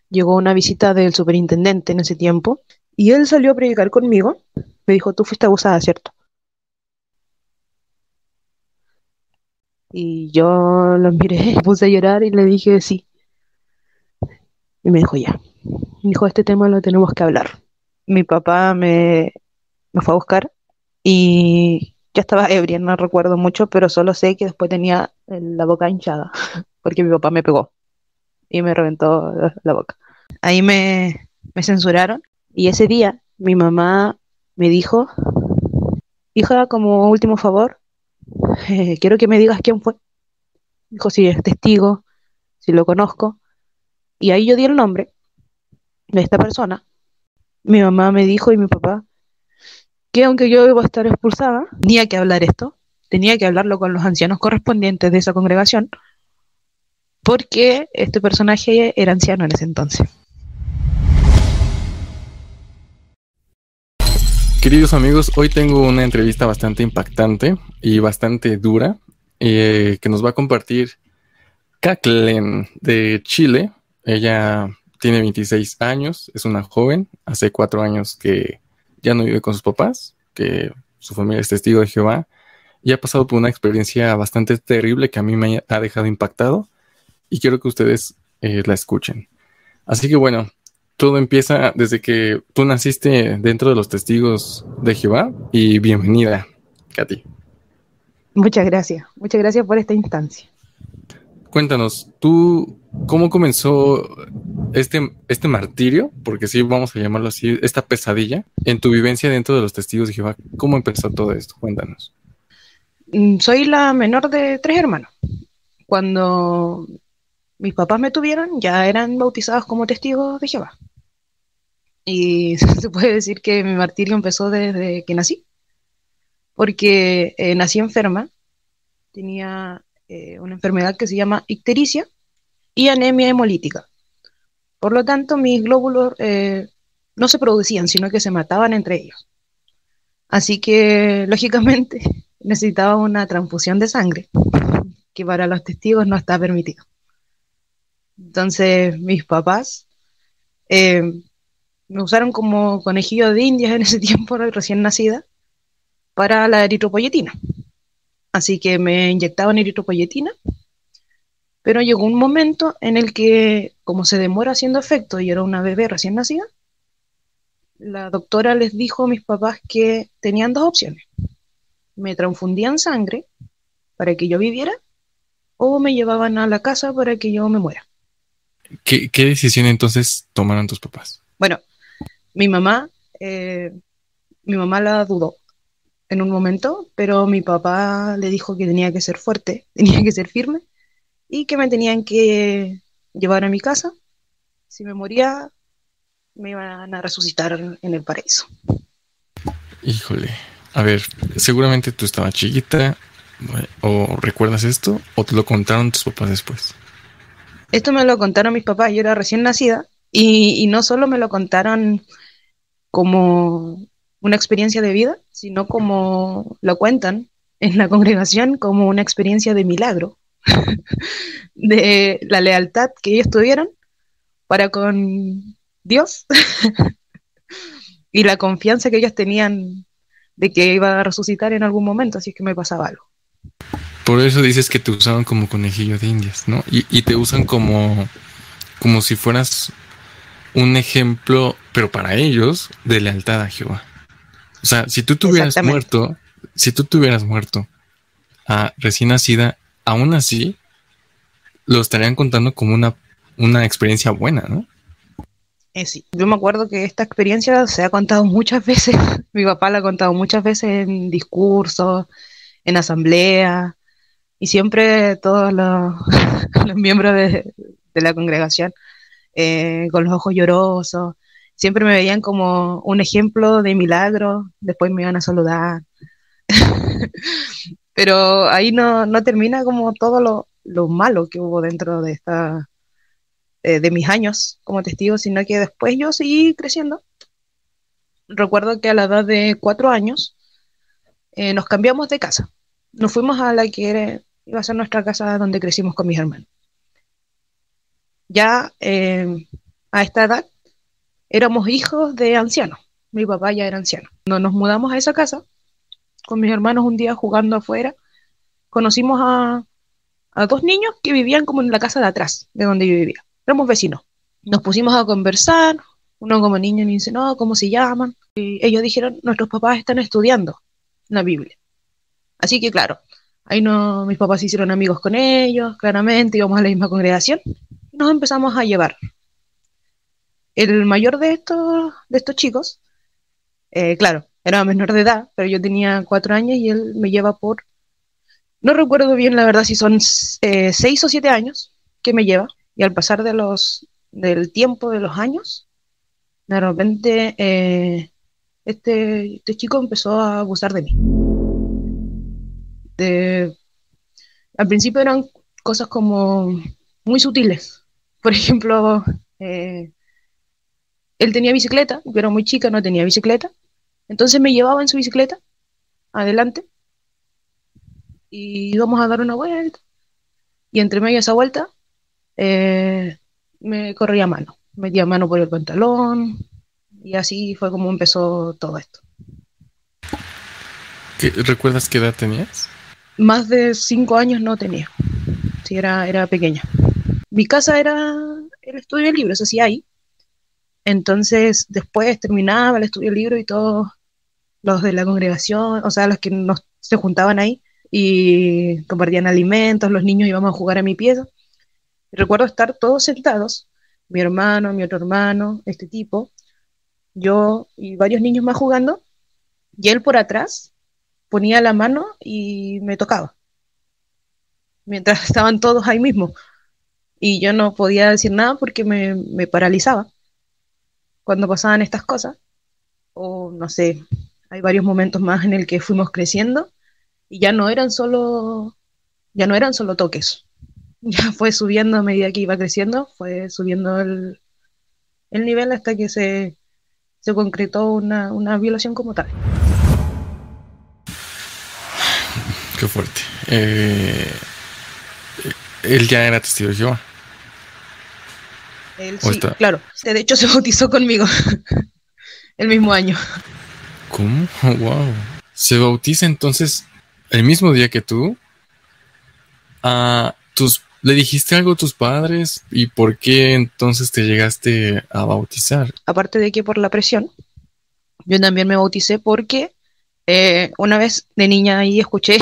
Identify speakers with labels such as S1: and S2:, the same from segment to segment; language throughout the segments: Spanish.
S1: llegó una visita del superintendente en ese tiempo y él salió a predicar conmigo. Me dijo, tú fuiste abusada, ¿cierto? Y yo lo miré, me puse a llorar y le dije sí. Y me dijo, ya. Me dijo, este tema lo tenemos que hablar. Mi papá me fue a buscar y ya estaba ebria, no recuerdo mucho, pero solo sé que después tenía la boca hinchada, porque mi papá me pegó y me reventó la boca. Ahí me censuraron y ese día mi mamá me dijo, hija, como último favor, quiero que me digas quién fue. Dijo, si es testigo, si lo conozco. Y ahí yo di el nombre de esta persona. Mi mamá me dijo y mi papá que aunque yo iba a estar expulsada, tenía que hablar esto, tenía que hablarlo con los ancianos correspondientes de esa congregación, porque este personaje era anciano en ese entonces.
S2: Queridos amigos, hoy tengo una entrevista bastante impactante y bastante dura que nos va a compartir Kaklen de Chile. Ella tiene 26 años, es una joven, hace 4 años que ya no vive con sus papás, que su familia es testigo de Jehová y ha pasado por una experiencia bastante terrible que a mí me ha dejado impactado y quiero que ustedes la escuchen. Así que bueno, todo empieza desde que tú naciste dentro de los testigos de Jehová y bienvenida, Katy.
S1: Muchas gracias por esta instancia.
S2: Cuéntanos, ¿tú cómo comenzó este martirio? Porque sí, vamos a llamarlo así, esta pesadilla, en tu vivencia dentro de los testigos de Jehová. ¿Cómo empezó todo esto? Cuéntanos.
S1: Soy la menor de tres hermanos. Cuando mis papás me tuvieron, ya eran bautizados como testigos de Jehová. Y se puede decir que mi martirio empezó desde que nací, porque nací enferma, tenía una enfermedad que se llama ictericia y anemia hemolítica. Por lo tanto, mis glóbulos no se producían, sino que se mataban entre ellos. Así que, lógicamente, necesitaba una transfusión de sangre, que para los testigos no está permitido. Entonces, mis papás eh, me usaron como conejillo de indias en ese tiempo, recién nacida, para la eritropoyetina. Así que me inyectaban eritropoyetina, pero llegó un momento en el que, como se demora haciendo efecto y era una bebé recién nacida, la doctora les dijo a mis papás que tenían dos opciones. Me transfundían sangre para que yo viviera o me llevaban a la casa para que yo me muera.
S2: ¿Qué decisión entonces tomaron tus papás?
S1: Bueno, mi mamá, eh, mi mamá la dudó en un momento, pero mi papá le dijo que tenía que ser fuerte, tenía que ser firme y que me tenían que llevar a mi casa. Si me moría, me iban a resucitar en el paraíso.
S2: Híjole, a ver, seguramente tú estabas chiquita, o recuerdas esto, o te lo contaron tus papás después.
S1: Esto me lo contaron mis papás, yo era recién nacida y no solo me lo contaron como una experiencia de vida, sino como lo cuentan en la congregación como una experiencia de milagro, de la lealtad que ellos tuvieron para con Dios y la confianza que ellos tenían de que iba a resucitar en algún momento, así es que me pasaba algo.
S2: Por eso dices que te usaban como conejillo de indias, ¿no? Y te usan como si fueras un ejemplo, pero para ellos, de lealtad a Jehová. O sea,
S1: Exactamente.
S2: si tú te hubieras muerto a recién nacida, aún así lo estarían contando como una experiencia buena, ¿no?
S1: Sí, yo me acuerdo que esta experiencia se ha contado muchas veces, mi papá la ha contado muchas veces en discursos, en asamblea, y siempre todos los, los miembros de la congregación con los ojos llorosos, siempre me veían como un ejemplo de milagro, después me iban a saludar, pero ahí no termina como todo lo malo que hubo dentro de de mis años como testigo, sino que después yo seguí creciendo. Recuerdo que a la edad de 4 años nos cambiamos de casa. Nos fuimos a la que iba a ser nuestra casa donde crecimos con mis hermanos. Ya a esta edad éramos hijos de ancianos. Mi papá ya era anciano. Cuando nos mudamos a esa casa, con mis hermanos un día jugando afuera, conocimos a dos niños que vivían como en la casa de atrás, de donde yo vivía. Éramos vecinos. Nos pusimos a conversar, uno como niño me dice, no, ¿cómo se llaman? Y ellos dijeron, nuestros papás están estudiando la Biblia. Así que claro, ahí no, mis papás se hicieron amigos con ellos, claramente, íbamos a la misma congregación, y nos empezamos a llevar. El mayor de estos chicos, claro, era menor de edad, pero yo tenía 4 años y él me lleva por, no recuerdo bien la verdad si son 6 o 7 años que me lleva, y al pasar del tiempo de los años, de repente este chico empezó a abusar de mí. De, Al principio eran cosas como muy sutiles. Por ejemplo, él tenía bicicleta, yo era muy chica, no tenía bicicleta, entonces me llevaba en su bicicleta adelante y íbamos a dar una vuelta. Y entre medio de esa vuelta me corría mano, metía mano por el pantalón y así fue como empezó todo esto.
S2: ¿Recuerdas qué edad tenías?
S1: Más de 5 años no tenía, sí, era pequeña. Mi casa era el estudio de libros, así ahí. Entonces después terminaba el estudio de libros y todos los de la congregación, o sea, los que se juntaban ahí y compartían alimentos, los niños íbamos a jugar a mi pieza. Recuerdo estar todos sentados, mi hermano, mi otro hermano, este tipo, yo y varios niños más jugando, y él por atrás ponía la mano y me tocaba, mientras estaban todos ahí mismo. Y yo no podía decir nada porque me paralizaba cuando pasaban estas cosas. O no sé, hay varios momentos más en el que fuimos creciendo y ya no eran solo toques. Ya fue subiendo a medida que iba creciendo, fue subiendo el nivel hasta que se concretó una violación como tal.
S2: Qué fuerte. Él ya era testigo de Jehová.
S1: Él sí, claro. De hecho, se bautizó conmigo el mismo año.
S2: ¿Cómo? Wow. Se bautiza entonces el mismo día que tú. ¿Le dijiste algo a tus padres? ¿Y por qué entonces te llegaste a bautizar?
S1: Aparte de que por la presión, yo también me bauticé porque una vez de niña ahí escuché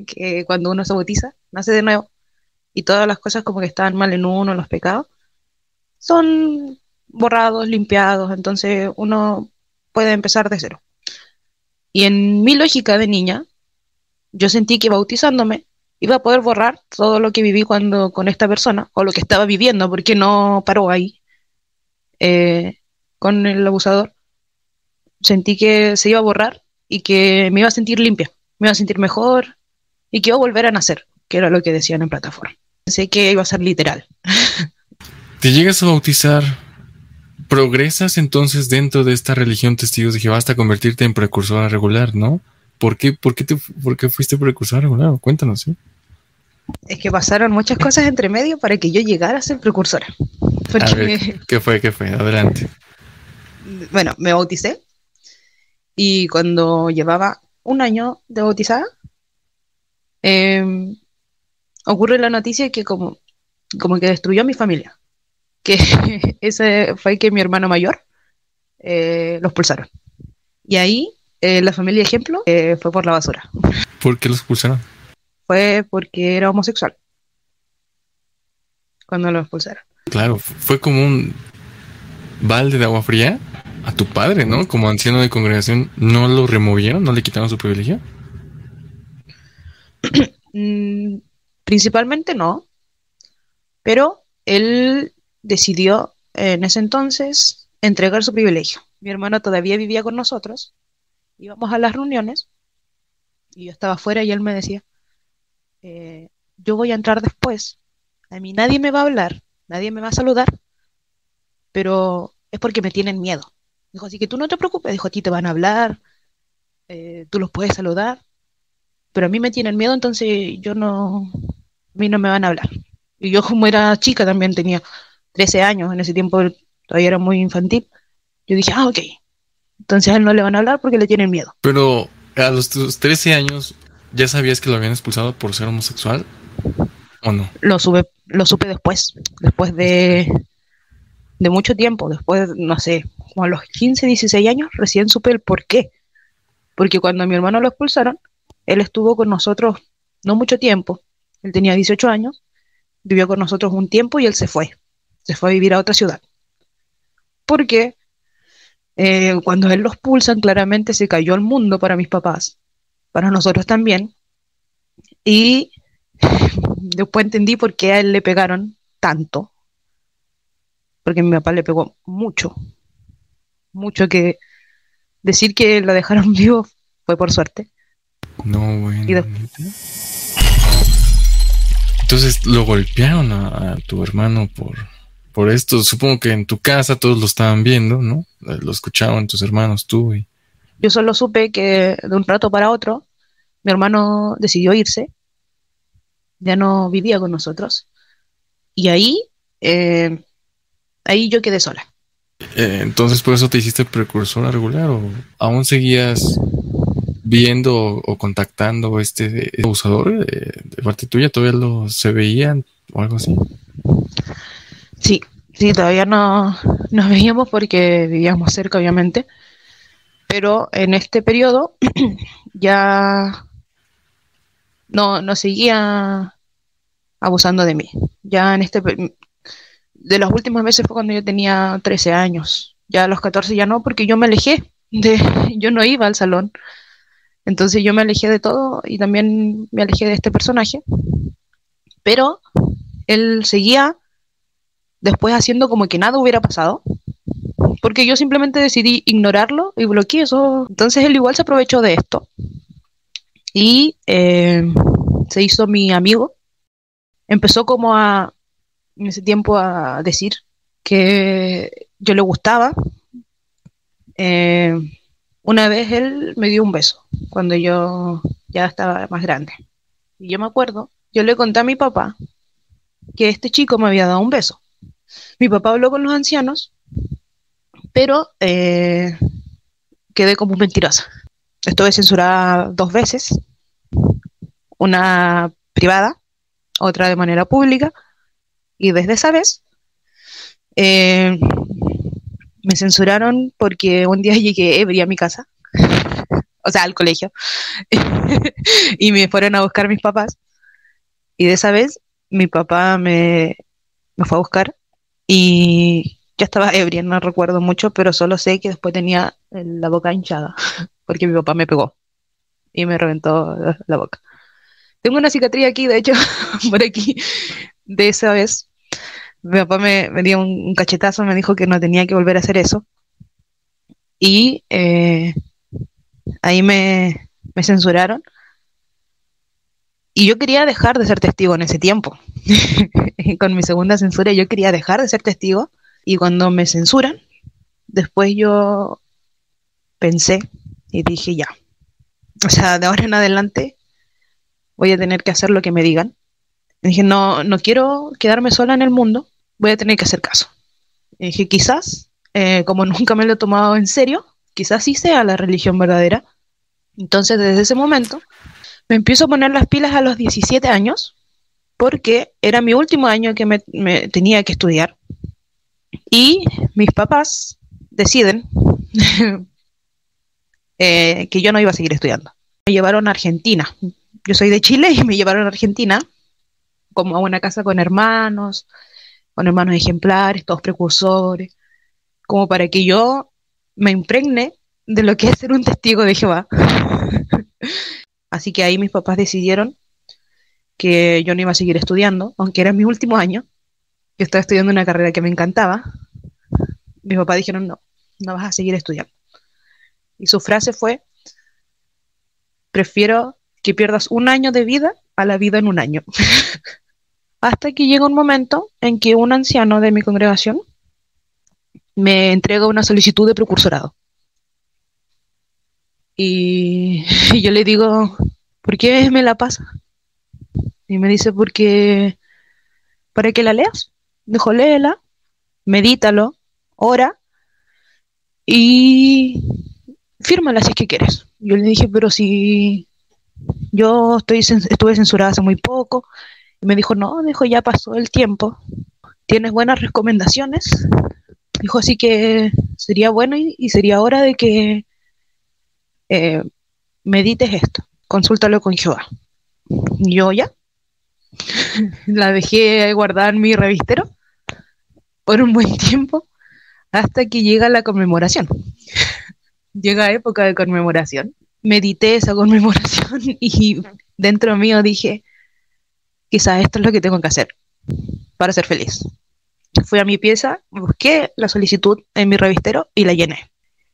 S1: que cuando uno se bautiza, nace de nuevo, y todas las cosas como que estaban mal en uno, los pecados, son borrados, limpiados, entonces uno puede empezar de cero. Y en mi lógica de niña, yo sentí que bautizándome iba a poder borrar todo lo que viví con esta persona, o lo que estaba viviendo, porque no paró ahí con el abusador. Sentí que se iba a borrar y que me iba a sentir limpia, me iba a sentir mejor y que iba a volver a nacer, que era lo que decían en plataforma. Pensé que iba a ser literal.
S2: ¿Te llegas a bautizar? ¿Progresas entonces dentro de esta religión Testigos de Jehová hasta convertirte en precursora regular, no? ¿Por qué fuiste precursora regular? Cuéntanos, ¿sí?
S1: Es que pasaron muchas cosas entre medio para que yo llegara a ser precursora. Porque,
S2: a ver, ¿qué fue? Adelante.
S1: Bueno, me bauticé y cuando llevaba un año de bautizada, ocurre la noticia que como que destruyó a mi familia. Que ese fue que mi hermano mayor los expulsaron. Y ahí la familia ejemplo fue por la basura.
S2: ¿Por qué los expulsaron?
S1: Fue porque era homosexual cuando lo expulsaron.
S2: Claro, fue como un balde de agua fría a tu padre, ¿no? Como anciano de congregación, ¿no lo removieron? ¿No le quitaron su privilegio?
S1: Principalmente no, pero él decidió en ese entonces entregar su privilegio. Mi hermano todavía vivía con nosotros, íbamos a las reuniones y yo estaba afuera y él me decía, yo voy a entrar después, a mí nadie me va a hablar, nadie me va a saludar, pero es porque me tienen miedo. Dijo, así que tú no te preocupes, dijo, a ti te van a hablar, tú los puedes saludar, pero a mí me tienen miedo, entonces a mí no me van a hablar. Y yo como era chica también tenía 13 años, en ese tiempo todavía era muy infantil. Yo dije, ok, entonces a él no le van a hablar porque le tienen miedo.
S2: Pero a los tus 13 años, ¿ya sabías que lo habían expulsado por ser homosexual o no?
S1: Lo supe después de mucho tiempo, después, no sé, como a los 15, 16 años, recién supe el por qué. Porque cuando a mi hermano lo expulsaron, él estuvo con nosotros no mucho tiempo. Él tenía 18 años, vivió con nosotros un tiempo y él se fue. Se fue a vivir a otra ciudad. Porque cuando él los expulsan, claramente se cayó el mundo para mis papás, para nosotros también. Y después entendí por qué a él le pegaron tanto. Porque a mi papá le pegó mucho, mucho, que decir que lo dejaron vivo fue por suerte.
S2: No,
S1: Y
S2: bueno. Entonces lo golpearon a tu hermano por esto. Supongo que en tu casa todos lo estaban viendo, ¿no? Lo escuchaban tus hermanos, tú y...
S1: yo solo supe que de un rato para otro mi hermano decidió irse, ya no vivía con nosotros. Y eh, ahí yo quedé sola.
S2: Entonces por eso te hiciste precursora regular o aún seguías viendo o contactando este abusador de parte tuya, todavía lo se veían o algo así.
S1: Sí, sí, todavía no nos veíamos porque vivíamos cerca, obviamente. Pero en este periodo ya no seguía abusando de mí. Ya en de los últimos meses fue cuando yo tenía 13 años. Ya a los 14 ya no, porque yo me alejé yo no iba al salón. Entonces yo me alejé de todo y también me alejé de este personaje. Pero él seguía después haciendo como que nada hubiera pasado, porque yo simplemente decidí ignorarlo y bloqueé eso. Entonces él igual se aprovechó de esto y se hizo mi amigo. Empezó como en ese tiempo a decir que yo le gustaba. Eh, una vez él me dio un beso cuando yo ya estaba más grande. Y yo me acuerdo, yo le conté a mi papá que este chico me había dado un beso. Mi papá habló con los ancianos, pero quedé como mentirosa. Estuve censurada 2 veces, una privada, otra de manera pública, y desde esa vez eh, me censuraron porque un día llegué ebria a mi casa, o sea, al colegio, y me fueron a buscar mis papás, y de esa vez mi papá me fue a buscar y ya estaba ebria, no recuerdo mucho, pero solo sé que después tenía la boca hinchada, porque mi papá me pegó y me reventó la boca. Tengo una cicatriz aquí, de hecho, por aquí, de esa vez. Mi papá me dio un cachetazo, me dijo que no tenía que volver a hacer eso. Y ahí me censuraron. Y yo quería dejar de ser testigo en ese tiempo. Con mi segunda censura yo quería dejar de ser testigo. Y cuando me censuran, después yo pensé y dije ya. O sea, de ahora en adelante voy a tener que hacer lo que me digan. Y dije, no quiero quedarme sola en el mundo, voy a tener que hacer caso. Y dije, quizás, como nunca me lo he tomado en serio, quizás sí sea la religión verdadera. Entonces, desde ese momento, me empiezo a poner las pilas a los 17 años, porque era mi último año que me tenía que estudiar. Y mis papás deciden que yo no iba a seguir estudiando. Me llevaron a Argentina. Yo soy de Chile y me llevaron a Argentina como a una casa con hermanos ejemplares, todos precursores, como para que yo me impregne de lo que es ser un testigo de Jehová. Así que ahí mis papás decidieron que yo no iba a seguir estudiando, aunque era mi último año. Yo estaba estudiando una carrera que me encantaba. Mis papás dijeron, no vas a seguir estudiando. Y su frase fue, prefiero que pierdas un año de vida a la vida en un año. Hasta que llega un momento en que un anciano de mi congregación me entrega una solicitud de precursorado. Y yo le digo, ¿por qué me la pasa? Y me dice, porque para que la leas. Dijo, léela, medítalo, ora y fírmala si es que quieres. Yo le dije, pero si yo estuve censurada hace muy poco. Y me dijo, no, dijo, ya pasó el tiempo, tienes buenas recomendaciones. Dijo, así que sería bueno y sería hora de que eh, medites esto, consúltalo con Jehová. Yo ya la dejé guardada en mi revistero por un buen tiempo hasta que llega la conmemoración. Llega época de conmemoración. Medité esa conmemoración y dentro mío dije, quizás esto es lo que tengo que hacer para ser feliz. Fui a mi pieza, busqué la solicitud en mi revistero y la llené.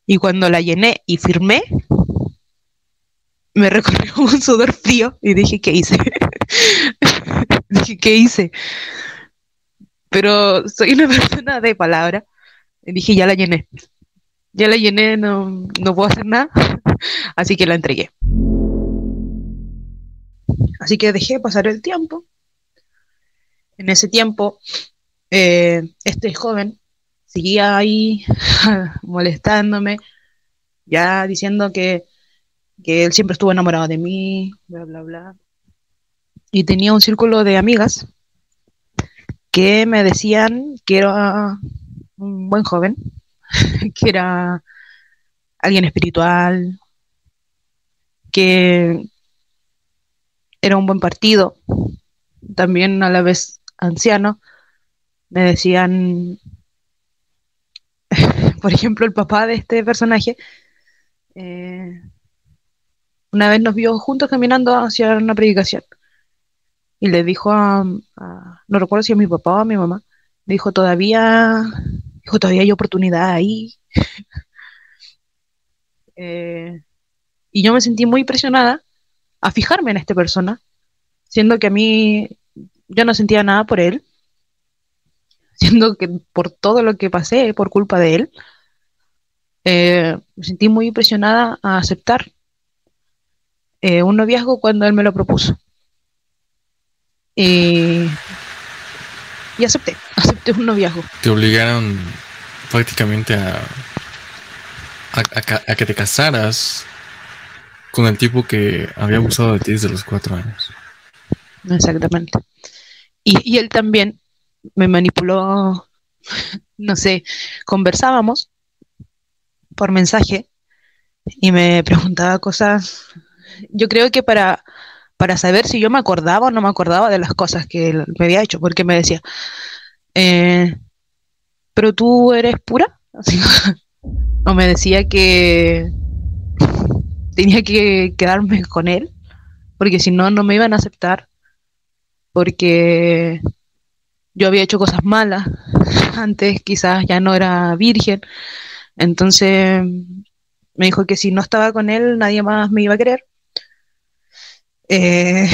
S1: Y cuando la llené y firmé, me recorrió un sudor frío y dije, ¿qué hice? Dije, ¿qué hice? Pero soy una persona de palabra. Y dije, ya la llené. Ya la llené, no puedo hacer nada. Así que la entregué. Así que dejé pasar el tiempo. En ese tiempo, este joven seguía ahí molestándome, ya diciendo que él siempre estuvo enamorado de mí, bla, bla, bla. Y tenía un círculo de amigas que me decían que era un buen joven, que era alguien espiritual, que era un buen partido, también a la vez anciano. Me decían, por ejemplo, el papá de este personaje, eh, una vez nos vio juntos caminando hacia una predicación y le dijo no recuerdo si a mi papá o a mi mamá, dijo, todavía hay oportunidad ahí. Eh, y yo me sentí muy presionada a fijarme en esta persona, siendo que a mí yo no sentía nada por él, siendo que por todo lo que pasé por culpa de él, me sentí muy presionada a aceptar un noviazgo cuando él me lo propuso. Y, y acepté un noviazgo.
S2: Te obligaron prácticamente a que te casaras con el tipo que había abusado de ti desde los 4 años.
S1: Exactamente. Y él también me manipuló, no sé, conversábamos por mensaje y me preguntaba cosas, yo creo que para saber si yo me acordaba o no me acordaba de las cosas que él me había hecho, porque me decía, eh, ¿pero tú eres pura? Así, o me decía que tenía que quedarme con él, porque si no, no me iban a aceptar, porque yo había hecho cosas malas antes, quizás ya no era virgen, entonces me dijo que si no estaba con él, nadie más me iba a querer. Eh,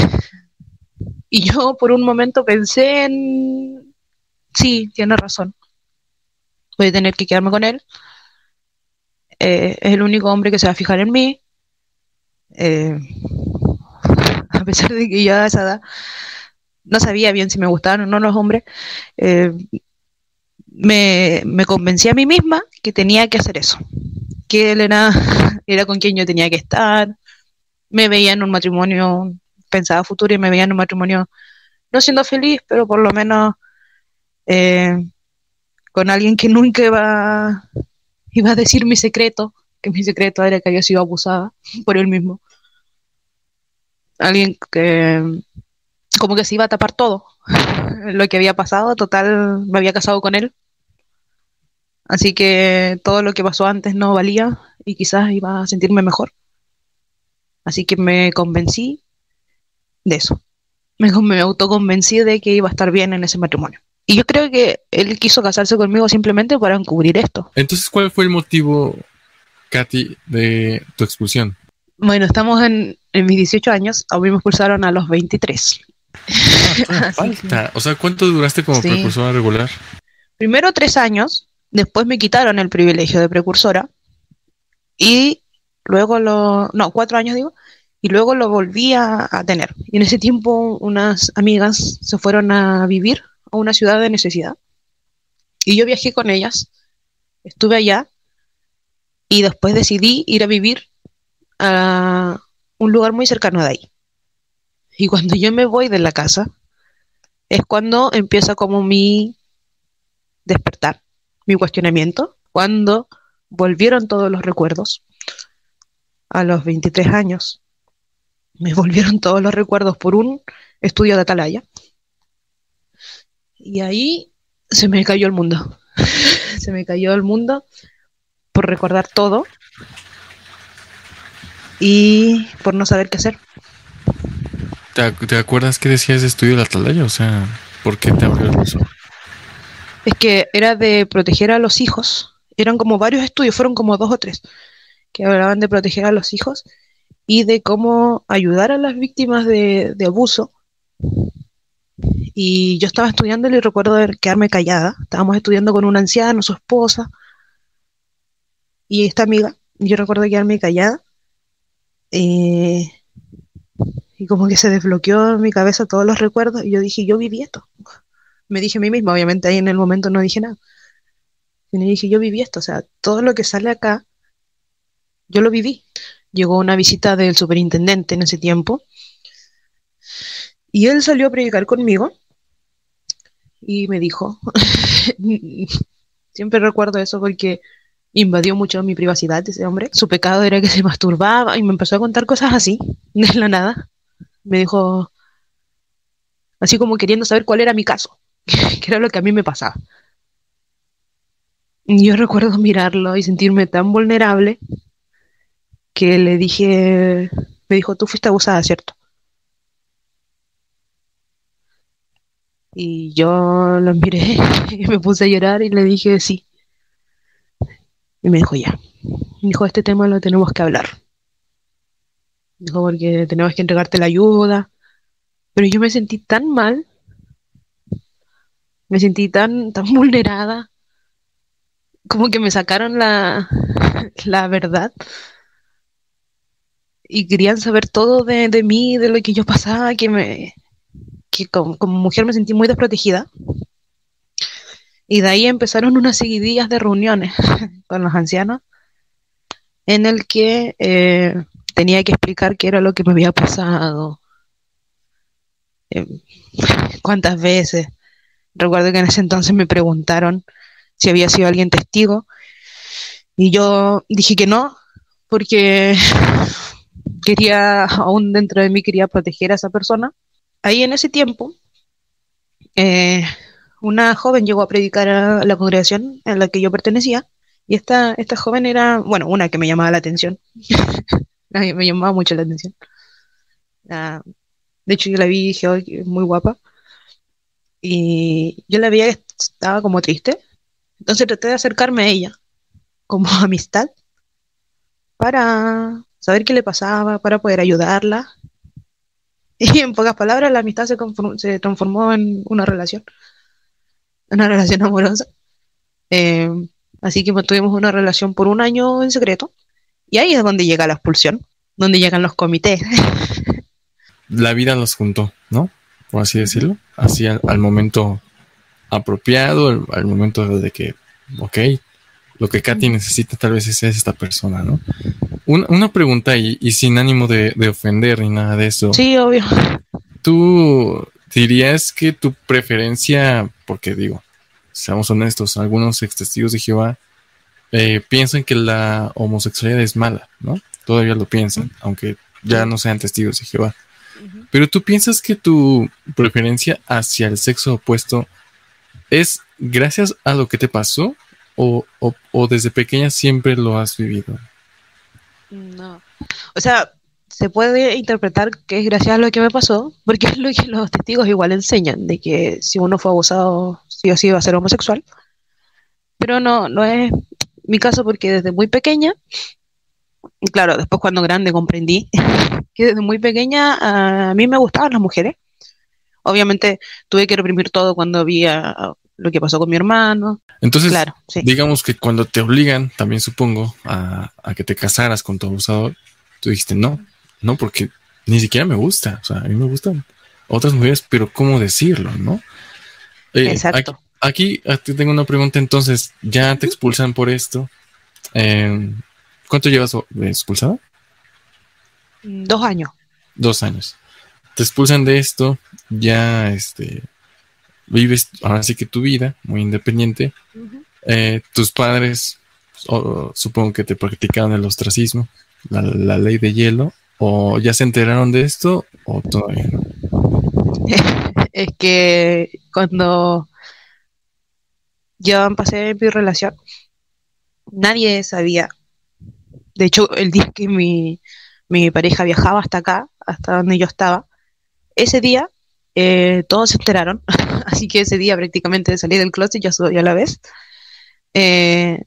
S1: y yo por un momento pensé en, sí, tiene razón, voy a tener que quedarme con él, es el único hombre que se va a fijar en mí, eh, a pesar de que yo a esa edad no sabía bien si me gustaban o no los hombres, eh, me convencí a mí misma que tenía que hacer eso, que él era con quien yo tenía que estar, me veía en un matrimonio, pensaba futuro y me veía en un matrimonio no siendo feliz, pero por lo menos eh, con alguien que nunca iba a decir mi secreto, que mi secreto era que había sido abusada por él mismo. Alguien que como que se iba a tapar todo lo que había pasado, total, me había casado con él. Así que todo lo que pasó antes no valía y quizás iba a sentirme mejor. Así que me convencí de eso. Me autoconvencí de que iba a estar bien en ese matrimonio. Y yo creo que él quiso casarse conmigo simplemente para encubrir esto.
S2: Entonces, ¿cuál fue el motivo, Katy, de tu expulsión?
S1: Bueno, estamos en mis 18 años, a mí me expulsaron a los 23.
S2: Falta. O sea, ¿cuánto duraste como
S1: sí.
S2: precursora regular?
S1: Primero 3 años, después me quitaron el privilegio de precursora y luego 4 años digo, y luego lo volví a tener. Y en ese tiempo unas amigas se fueron a vivir a una ciudad de necesidad y yo viajé con ellas Estuve allá y después decidí ir a vivir a un lugar muy cercano de ahí. Y cuando yo me voy de la casa, es cuando empieza como mi despertar, mi cuestionamiento, cuando volvieron todos los recuerdos a los 23 años. Me volvieron todos los recuerdos por un estudio de Atalaya. Y ahí se me cayó el mundo. Se me cayó el mundo por recordar todo y por no saber qué hacer.
S2: ¿Te acuerdas qué decía ese estudio de la Atalaya? O sea, ¿por qué te abrió eso?
S1: Es que era de proteger a los hijos. Eran como varios estudios, fueron como 2 o 3, que hablaban de proteger a los hijos y de cómo ayudar a las víctimas de abuso. Y yo estaba estudiando y recuerdo quedarme callada. Estábamos estudiando con un anciano, su esposa y esta amiga. Yo recuerdo quedarme callada eh, y como que se desbloqueó en mi cabeza todos los recuerdos y yo dije, yo viví esto. Me dije a mí misma, obviamente ahí en el momento no dije nada. Y me dije, yo viví esto, o sea, todo lo que sale acá, yo lo viví. Llegó una visita del superintendente en ese tiempo y él salió a predicar conmigo y me dijo, siempre recuerdo eso porque invadió mucho mi privacidad ese hombre. Su pecado era que se masturbaba y me empezó a contar cosas así, de la nada. Me dijo, así como queriendo saber cuál era mi caso, que era lo que a mí me pasaba. Y yo recuerdo mirarlo y sentirme tan vulnerable que le dije, me dijo, tú fuiste abusada, ¿cierto? Y yo lo miré y me puse a llorar y le dije, sí. Y me dijo, ya. Me dijo, este tema lo tenemos que hablar. Dijo, porque tenemos que entregarte la ayuda. Pero yo me sentí tan mal, me sentí tan vulnerada, como que me sacaron la verdad y querían saber todo de mí, de lo que yo pasaba, que como mujer me sentí muy desprotegida. Y de ahí empezaron unas seguidillas de reuniones con los ancianos en el que tenía que explicar qué era lo que me había pasado, eh, cuántas veces. Recuerdo que en ese entonces me preguntaron si había sido alguien testigo y yo dije que no, porque quería, aún dentro de mí quería proteger a esa persona. Ahí en ese tiempo, eh, una joven llegó a predicar a la congregación en la que yo pertenecía y esta joven era, bueno, una que me llamaba la atención, me llamaba mucho la atención. Ah, de hecho, yo la vi y dije, "Ay, es muy guapa". Y yo la veía que estaba como triste. Entonces traté de acercarme a ella como amistad para saber qué le pasaba, para poder ayudarla. Y en pocas palabras, la amistad se transformó en una relación amorosa. Eh, Así que mantuvimos una relación por un año en secreto. Y ahí es donde llega la expulsión, donde llegan los comités.
S2: La vida los juntó, ¿no? Por así
S1: Ujú.
S2: decirlo. Así al momento apropiado, al momento de que, ok, lo que Katy
S1: Ujú.
S2: necesita tal vez es esta persona, ¿no? Una pregunta y sin ánimo de ofender ni nada de eso.
S1: Sí, obvio.
S2: ¿Tú dirías que tu preferencia, porque digo, seamos honestos, algunos ex testigos de Jehová piensan que la homosexualidad es mala, ¿no? Todavía lo piensan, aunque ya
S1: Sí.
S2: no sean testigos de Jehová.
S1: Ujú.
S2: Pero tú piensas que tu preferencia hacia el sexo opuesto es gracias a lo que te pasó o desde pequeña siempre lo has vivido.
S1: No. O sea, se puede interpretar que es gracias a lo que me pasó, porque es lo que los testigos igual enseñan, de que si uno fue abusado, sí o sí va a ser homosexual. Pero no, no es mi caso porque desde muy pequeña, y claro, después cuando grande comprendí que desde muy pequeña a mí me gustaban las mujeres. Obviamente tuve que reprimir todo cuando había lo que pasó con mi hermano.
S2: Entonces,
S1: Claro, sí.
S2: digamos que cuando te obligan, también supongo, a que te casaras con tu abusador, tú dijiste no, porque ni siquiera me gusta. O sea, a mí me gustan otras mujeres, pero ¿cómo decirlo, no? Aquí,
S1: Exacto.
S2: aquí te tengo una pregunta entonces. ¿Ya te expulsan por esto? ¿Cuánto llevas de expulsada?
S1: 2 años.
S2: 2 años. Te expulsan de esto, ya vives ahora sí que tu vida muy independiente.
S1: Ujú.
S2: Tus padres, supongo que te practicaron el ostracismo, la ley de hielo, o ya se enteraron de esto, o todavía no.
S1: Es que cuando yo pasé mi relación, nadie sabía. De hecho, el día que mi pareja viajaba hasta acá, hasta donde yo estaba, ese día todos se enteraron. Así que ese día prácticamente salí del closet, ya soy a la vez. Eh,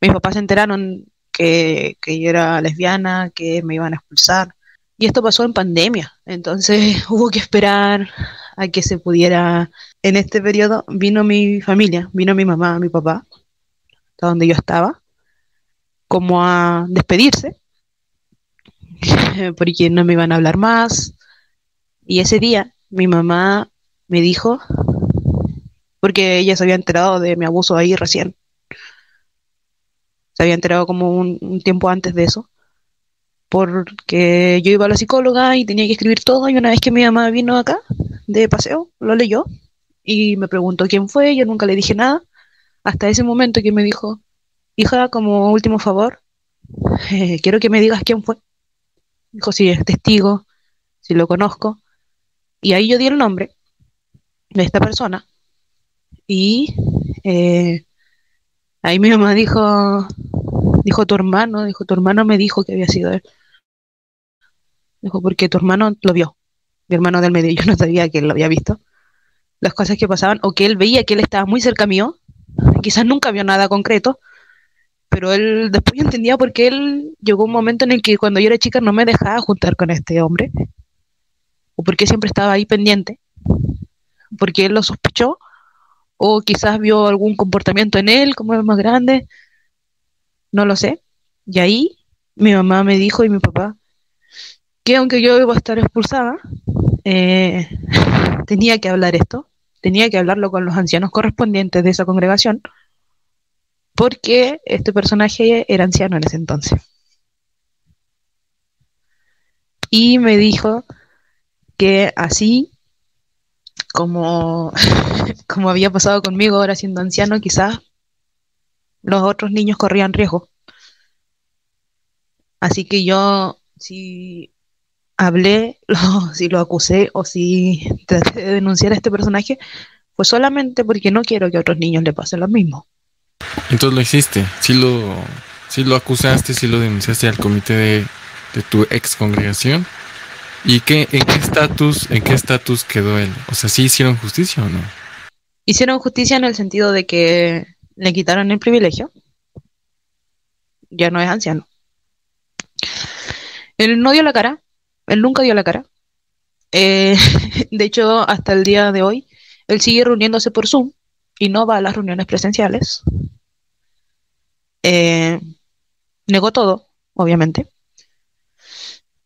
S1: Mis papás se enteraron que yo era lesbiana, que me iban a expulsar. Y esto pasó en pandemia. Entonces hubo que esperar a que se pudiera. En este periodo vino mi familia, vino mi mamá, mi papá, hasta donde yo estaba, como a despedirse, porque no me iban a hablar más. Y ese día mi mamá me dijo, porque ella se había enterado de mi abuso ahí recién, se había enterado como un tiempo antes de eso, porque yo iba a la psicóloga y tenía que escribir todo, y una vez que mi mamá vino acá de paseo, lo leyó y me preguntó quién fue, yo nunca le dije nada, hasta ese momento que me dijo, hija, como último favor, quiero que me digas quién fue. Dijo si es testigo, si lo conozco, y ahí yo di el nombre de esta persona, y eh, ahí mi mamá dijo, tu hermano me dijo que había sido él, dijo, porque tu hermano lo vio, mi hermano del medio, yo no sabía que él lo había visto, las cosas que pasaban, o que él veía que él estaba muy cerca mío, quizás nunca vio nada concreto, pero él después yo entendía por qué él llegó un momento en el que cuando yo era chica no me dejaba juntar con este hombre, o por qué siempre estaba ahí pendiente, porque él lo sospechó, o quizás vio algún comportamiento en él, como es más grande, no lo sé. Y ahí mi mamá me dijo y mi papá que aunque yo iba a estar expulsada, eh, tenía que hablar esto, tenía que hablarlo con los ancianos correspondientes de esa congregación, porque este personaje era anciano en ese entonces. Y me dijo que así como, como había pasado conmigo ahora siendo anciano, quizás los otros niños corrían riesgo. Así que yo, si hablé, si lo acusé o si traté de denunciar a este personaje, fue solamente porque no quiero que a otros niños le pase lo mismo.
S2: Entonces lo hiciste, sí lo acusaste, sí lo denunciaste al comité de tu ex congregación. ¿Y en qué estatus quedó él? O sea, ¿sí hicieron justicia o no?
S1: Hicieron justicia en el sentido de que le quitaron el privilegio, ya no es anciano. Él no dio la cara, él nunca dio la cara. Eh, de hecho, hasta el día de hoy, él sigue reuniéndose por Zoom y no va a las reuniones presenciales. Eh, Negó todo, obviamente.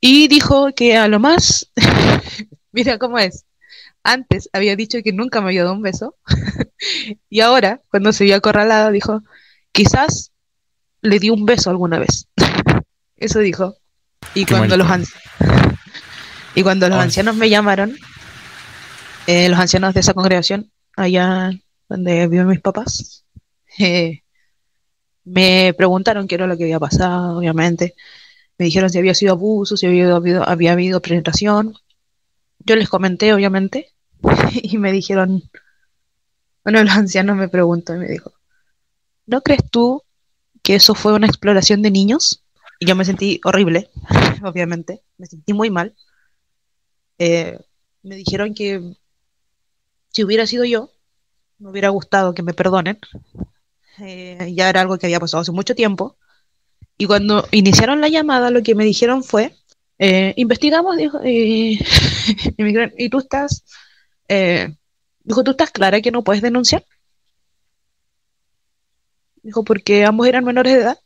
S1: Y dijo que a lo más, mira cómo es, antes había dicho que nunca me había dado un beso y ahora, cuando se vio acorralado, dijo, quizás le di un beso alguna vez. Eso dijo. Y
S2: Qué
S1: cuando
S2: maricón.
S1: y cuando los
S2: Ay,
S1: ancianos me llamaron, los ancianos de esa congregación, allá donde viven mis papás, eh, me preguntaron qué era lo que había pasado, obviamente. Me dijeron si había sido abuso, si había habido penetración. Yo les comenté, obviamente, y me dijeron, uno de los ancianos me preguntó y me dijo, ¿no crees tú que eso fue una exploración de niños? Y yo me sentí horrible, obviamente, me sentí muy mal. Eh, Me dijeron que si hubiera sido yo, me hubiera gustado que me perdonen. Ya era algo que había pasado hace mucho tiempo. Y cuando iniciaron la llamada, lo que me dijeron fue, investigamos, dijo, y me dijeron, ¿y tú estás, dijo, tú estás clara que no puedes denunciar? Dijo, porque ambos eran menores de edad.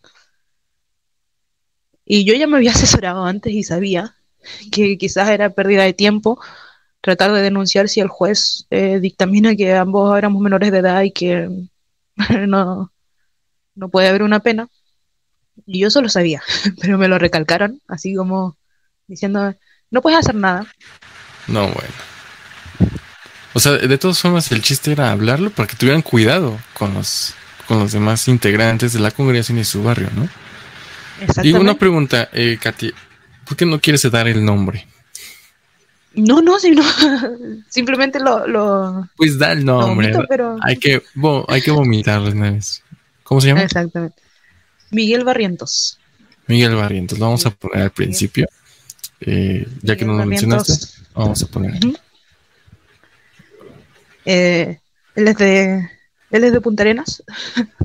S1: Y yo ya me había asesorado antes y sabía que quizás era pérdida de tiempo tratar de denunciar si el juez dictamina que ambos éramos menores de edad y que no, no puede haber una pena. Y yo solo sabía, pero me lo recalcaron, así como diciendo, no puedes hacer nada.
S2: No, bueno. O sea, de todas formas, el chiste era hablarlo para que tuvieran cuidado con los demás integrantes de la congregación y su barrio, ¿no? Y una
S1: Exactamente.
S2: pregunta, Katy, ¿por qué no quieres dar el nombre?
S1: No, no, sino simplemente
S2: Pues da el
S1: lo
S2: nombre,
S1: omito, pero
S2: hay que vomitarlo una vez. ¿Cómo se llama?
S1: exactamente. Miguel Barrientos.
S2: Miguel Barrientos, lo vamos a poner al
S1: Miguel,
S2: principio. Ya que
S1: Miguel
S2: no lo mencionaste,
S1: Barrientos.
S2: vamos a poner
S1: Uh-huh. Él es de Punta Arenas,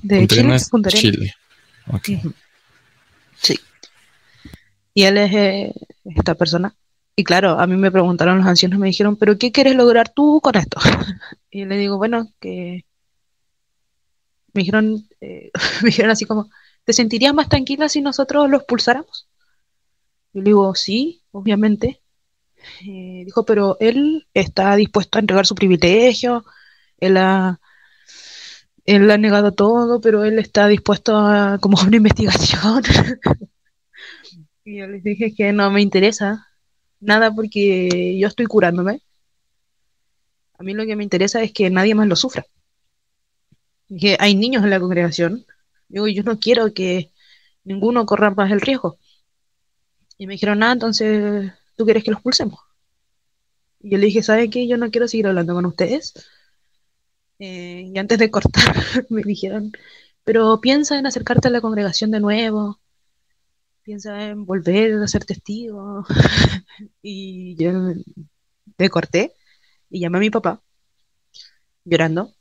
S1: de
S2: Punta
S1: Chile,
S2: Arenas,
S1: Punta Arenas.
S2: Chile. Ok.
S1: Uh-huh. Sí. Y él es esta persona. Y claro, a mí me preguntaron los ancianos, me dijeron, ¿pero qué quieres lograr tú con esto? Y le digo, bueno, que me dijeron, me dijeron así como, ¿te sentirías más tranquila si nosotros los pulsáramos? Y le digo, sí, obviamente. Dijo, pero él está dispuesto a entregar su privilegio, él ha, él ha negado todo, pero él está dispuesto a como a una investigación. Y yo les dije que no me interesa nada porque yo estoy curándome. A mí lo que me interesa es que nadie más lo sufra. Y que hay niños en la congregación. Digo, yo no quiero que ninguno corra más el riesgo. Y me dijeron, nada, entonces, ¿tú quieres que los pulsemos? Y yo le dije, ¿saben qué? Yo no quiero seguir hablando con ustedes. Y antes de cortar, me dijeron, pero piensa en acercarte a la congregación de nuevo, piensa en volver a ser testigo. Y yo me corté y llamé a mi papá, llorando.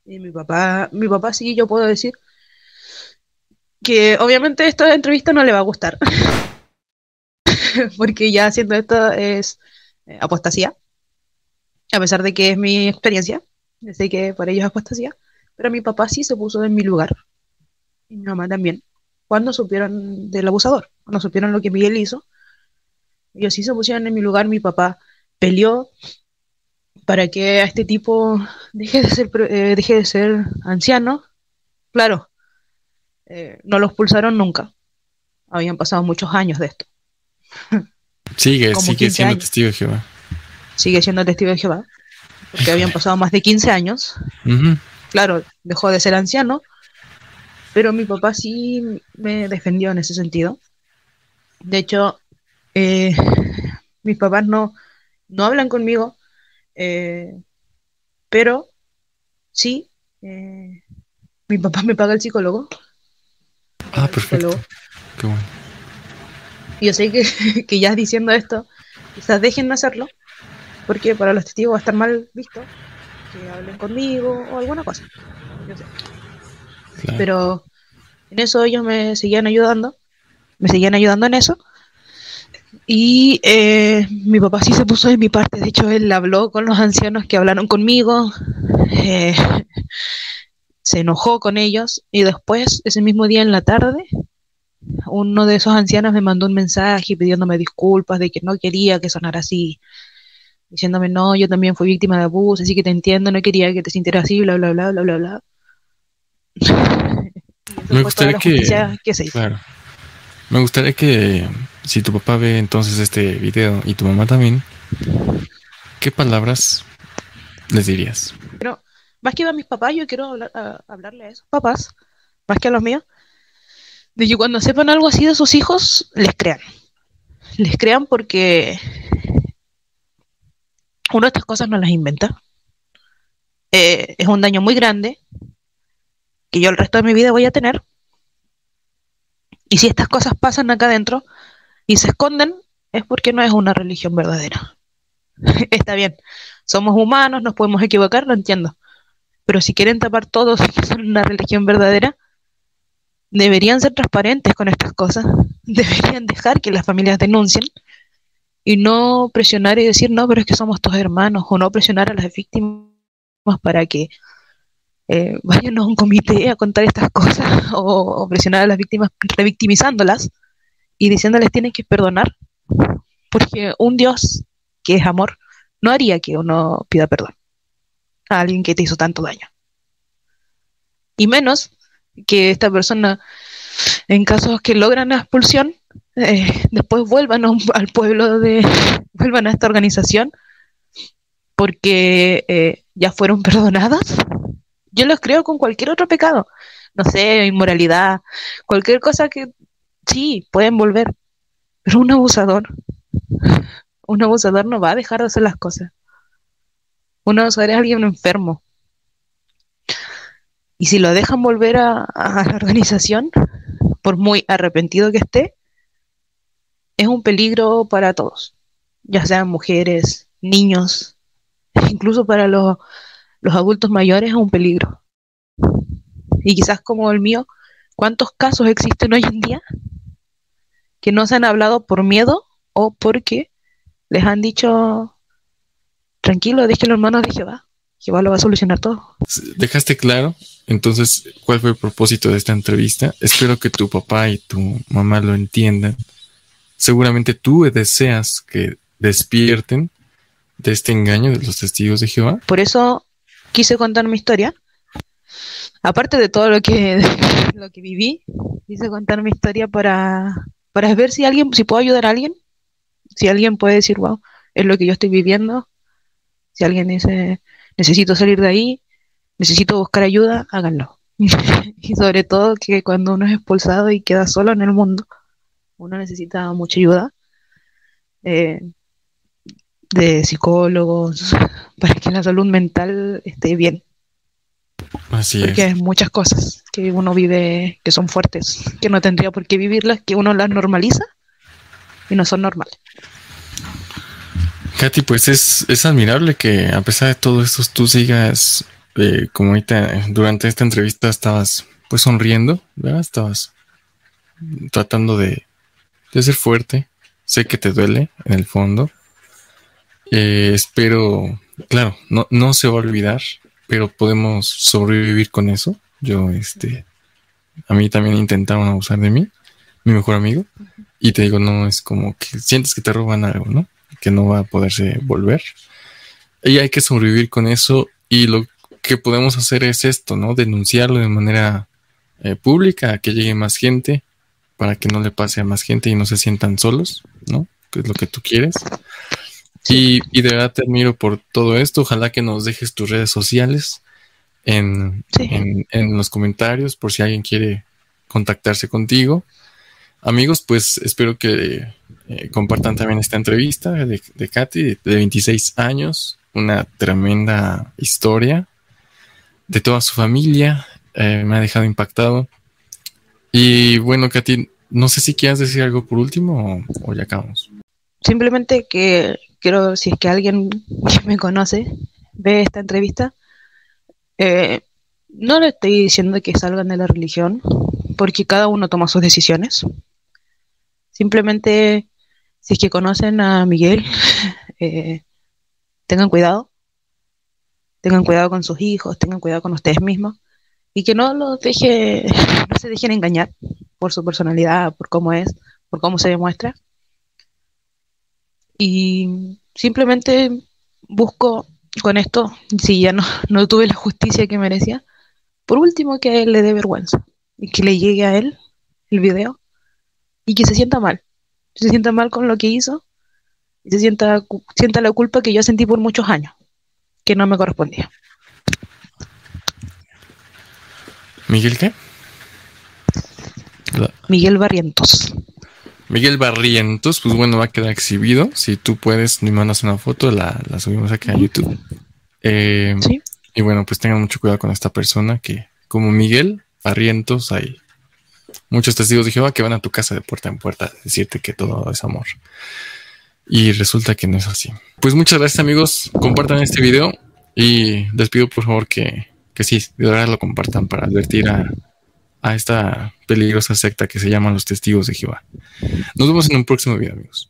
S1: Y mi papá sí, yo puedo decir que obviamente esta entrevista no le va a gustar, porque ya haciendo esto es apostasía, a pesar de que es mi experiencia, sé que para ellos es apostasía, pero mi papá sí se puso en mi lugar, y mi mamá también, cuando supieron del abusador, cuando supieron lo que Miguel hizo, ellos sí se pusieron en mi lugar, mi papá peleó para que a este tipo deje de ser anciano, claro, no los pulsaron nunca, habían pasado muchos años de esto, como
S2: Sigue
S1: 15
S2: siendo
S1: años,
S2: testigo de Jehová.
S1: sigue siendo testigo de Jehová, porque habían
S2: Híjole.
S1: pasado más de 15 años,
S2: Ujú.
S1: claro, dejó de ser anciano, pero mi papá sí me defendió en ese sentido. De hecho, eh, mis papás no hablan conmigo, eh, pero sí, eh, mi papá me paga el psicólogo, me
S2: Ah,
S1: paga el
S2: perfecto.
S1: psicólogo.
S2: Qué bueno.
S1: Y yo sé que, que ya diciendo esto, quizás dejen de hacerlo, porque para los testigos va a estar mal visto que hablen conmigo o alguna cosa. Yo sé.
S2: Claro.
S1: Pero en eso ellos me seguían ayudando en eso. Y mi papá sí se puso de mi parte, de hecho él habló con los ancianos que hablaron conmigo, eh, se enojó con ellos y después, ese mismo día en la tarde, uno de esos ancianos me mandó un mensaje pidiéndome disculpas de que no quería que sonara así, diciéndome, no, yo también fui víctima de abuso, así que te entiendo, no quería que te sintieras así, bla, bla, bla, bla, bla, bla. Y eso
S2: Me
S1: fue toda
S2: gustaría
S1: la
S2: que,
S1: justicia que se hizo.
S2: claro, me gustaría que si tu papá ve entonces este video y tu mamá también, ¿qué palabras les dirías?
S1: Pero más que a mis papás, yo quiero hablarle a esos papás, más que a los míos, de que cuando sepan algo así de sus hijos, les crean porque uno de estas cosas no las inventa. Es un daño muy grande que yo el resto de mi vida voy a tener. Y si estas cosas pasan acá adentro y se esconden, es porque no es una religión verdadera. Está bien, somos humanos, nos podemos equivocar, lo entiendo. Pero si quieren tapar todo que son una religión verdadera, deberían ser transparentes con estas cosas. Deberían dejar que las familias denuncien y no presionar y decir, no, pero es que somos todos hermanos, o no presionar a las víctimas para que vayan a un comité a contar estas cosas o presionar a las víctimas revictimizándolas y diciéndoles tienen que perdonar porque un Dios que es amor no haría que uno pida perdón a alguien que te hizo tanto daño. Y menos que esta persona, en casos que logran la expulsión, después vuelvan al pueblo vuelvan a esta organización porque ya fueron perdonadas. Yo los creo con cualquier otro pecado, no sé, inmoralidad, cualquier cosa que sí, pueden volver, pero un abusador no va a dejar de hacer las cosas. Un abusador es alguien enfermo. Y si lo dejan volver a la organización, por muy arrepentido que esté, es un peligro para todos, ya sean mujeres, niños, incluso para los adultos mayores es un peligro. Y quizás como el mío, ¿cuántos casos existen hoy en día que no se han hablado por miedo o porque les han dicho, tranquilo, déjenlo en manos de Jehová, Jehová lo va a solucionar todo?
S2: Dejaste claro, entonces, cuál fue el propósito de esta entrevista. Espero que tu papá y tu mamá lo entiendan. Seguramente tú deseas que despierten de este engaño de los testigos de Jehová.
S1: Por eso quise contar mi historia. Aparte de todo lo que viví, quise contar mi historia para ver si puedo ayudar a alguien, si alguien puede decir, wow, es lo que yo estoy viviendo, si alguien dice, necesito salir de ahí, necesito buscar ayuda, háganlo. Y sobre todo que cuando uno es expulsado y queda solo en el mundo, uno necesita mucha ayuda de psicólogos para que la salud mental esté bien.
S2: Así
S1: porque
S2: es.
S1: hay muchas cosas que uno vive que son fuertes, que no tendría por qué vivirlas, que uno las normaliza y no son normales.
S2: Katy, pues es admirable que a pesar de todo esto tú sigas, como ahorita durante esta entrevista estabas pues sonriendo, ¿verdad? Estabas tratando de ser fuerte. Sé que te duele en el fondo. Espero, claro, no se va a olvidar, pero podemos sobrevivir con eso. A mí también intentaron abusar de mí, mi mejor amigo, y te digo, no es como que sientes que te roban algo, ¿no? Que no va a poderse volver. Y hay que sobrevivir con eso, y lo que podemos hacer es esto, ¿no? Denunciarlo de manera pública, que llegue más gente, para que no le pase a más gente y no se sientan solos, ¿no? Que es lo que tú quieres. Sí. Y de verdad te admiro por todo esto. Ojalá que nos dejes tus redes sociales en los comentarios por si alguien quiere contactarse contigo. Amigos, pues espero que compartan también esta entrevista de Katy, de 26 años, una tremenda historia de toda su familia. Me ha dejado impactado. Y bueno, Katy, no sé si quieras decir algo por último o ya acabamos.
S1: Simplemente que quiero, si es que alguien que me conoce ve esta entrevista, no le estoy diciendo que salgan de la religión, porque cada uno toma sus decisiones. Simplemente, si es que conocen a Miguel, tengan cuidado con sus hijos, tengan cuidado con ustedes mismos, y que no se dejen engañar por su personalidad, por cómo es, por cómo se demuestra. Y simplemente busco con esto, si ya no tuve la justicia que merecía, por último que a él le dé vergüenza y que le llegue a él el video y que se sienta mal con lo que hizo y sienta la culpa que yo sentí por muchos años, que no me correspondía.
S2: ¿Miguel qué?
S1: Miguel Barrientos.
S2: Miguel Barrientos, pues bueno, va a quedar exhibido. Si tú puedes, me mandas una foto, la subimos aquí a YouTube.
S1: Sí.
S2: Y bueno, pues tengan mucho cuidado con esta persona que, como Miguel Barrientos, hay muchos testigos de Jehová que van a tu casa de puerta en puerta a decirte que todo es amor. Y resulta que no es así. Pues muchas gracias, amigos. Compartan este video y les pido por favor que sí, de verdad lo compartan para advertir a esta peligrosa secta que se llaman los testigos de Jehová. Nos vemos en un próximo video, amigos.